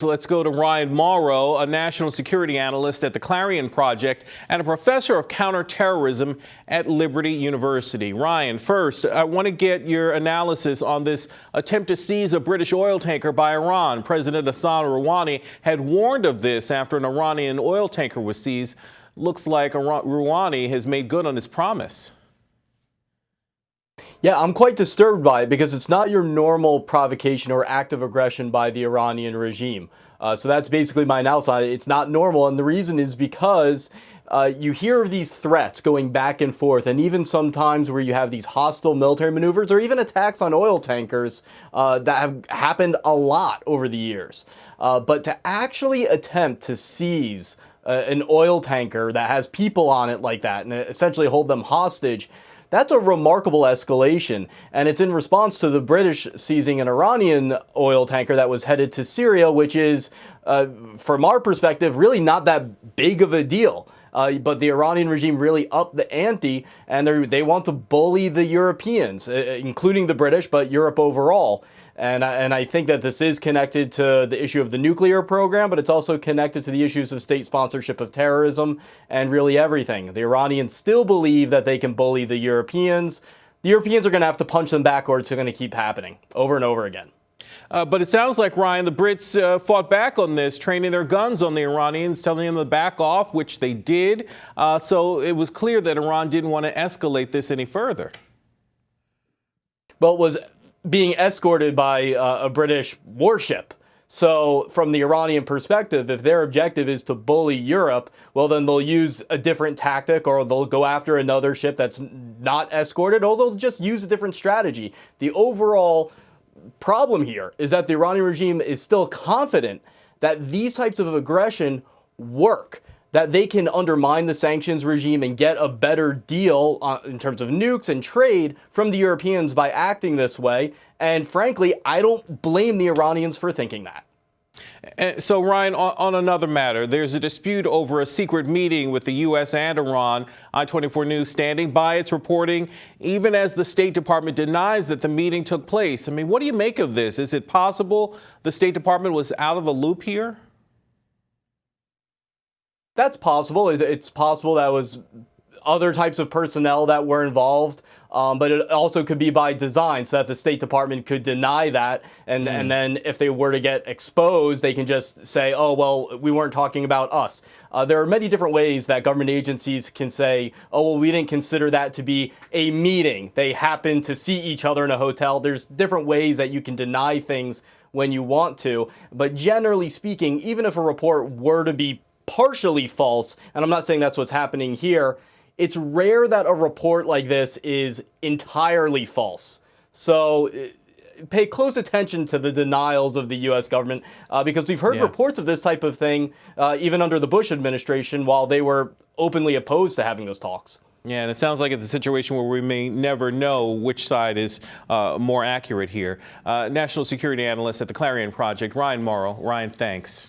So let's go to Ryan Mauro, a national security analyst at the Clarion Project and a professor of counterterrorism at Liberty University. Ryan, first, I want to get your analysis on this attempt to seize a British oil tanker by Iran. President Hassan Rouhani had warned of this after an Iranian oil tanker was seized. Looks like Rouhani has made good on his promise. Yeah, I'm quite disturbed by it because it's not your normal provocation or act of aggression by the Iranian regime. So that's basically my analysis. It's not normal, and the reason is because you hear of these threats going back and forth, and even sometimes where you have these hostile military maneuvers or even attacks on oil tankers that have happened a lot over the years. But to actually attempt to seize an oil tanker that has people on it like that and essentially hold them hostage, that's a remarkable escalation, and it's in response to the British seizing an Iranian oil tanker that was headed to Syria, which is, from our perspective, really not that big of a deal. But the Iranian regime really upped the ante, and they want to bully the Europeans, including the British, but Europe overall. And I think that this is connected to the issue of the nuclear program, but it's also connected to the issues of state sponsorship of terrorism and really everything. The Iranians still believe that they can bully the Europeans. The Europeans are going to have to punch them back, or it's going to keep happening over and over again. But it sounds like, Ryan, the Brits fought back on this, training their guns on the Iranians, telling them to back off, which they did. So it was clear that Iran didn't want to escalate this any further. Well, it was being escorted by a British warship. So from the Iranian perspective, if their objective is to bully Europe, well, then they'll use a different tactic, or they'll go after another ship that's not escorted, or they'll just use a different strategy. The overall problem here is that the Iranian regime is still confident that these types of aggression work, that they can undermine the sanctions regime and get a better deal in terms of nukes and trade from the Europeans by acting this way. And frankly, I don't blame the Iranians for thinking that. So, Ryan, on another matter, there's a dispute over a secret meeting with the U.S. and Iran. I-24 News standing by its reporting, even as the State Department denies that the meeting took place. I mean, what do you make of this? Is it possible the State Department was out of the loop here? That's possible. It's possible that was other types of personnel that were involved, but it also could be by design so that the State Department could deny that. And then if they were to get exposed, they can just say, oh, well, we weren't talking about us. There are many different ways that government agencies can say, oh, well, we didn't consider that to be a meeting. They happened to see each other in a hotel. There's different ways that you can deny things when you want to. But generally speaking, even if a report were to be partially false, and I'm not saying that's what's happening here, it's rare that a report like this is entirely false. So pay close attention to the denials of the U.S. government, because we've heard reports of this type of thing even under the Bush administration while they were openly opposed to having those talks. Yeah, and it sounds like it's a situation where we may never know which side is more accurate here. National security analyst at the Clarion Project, Ryan Mauro. Ryan, thanks.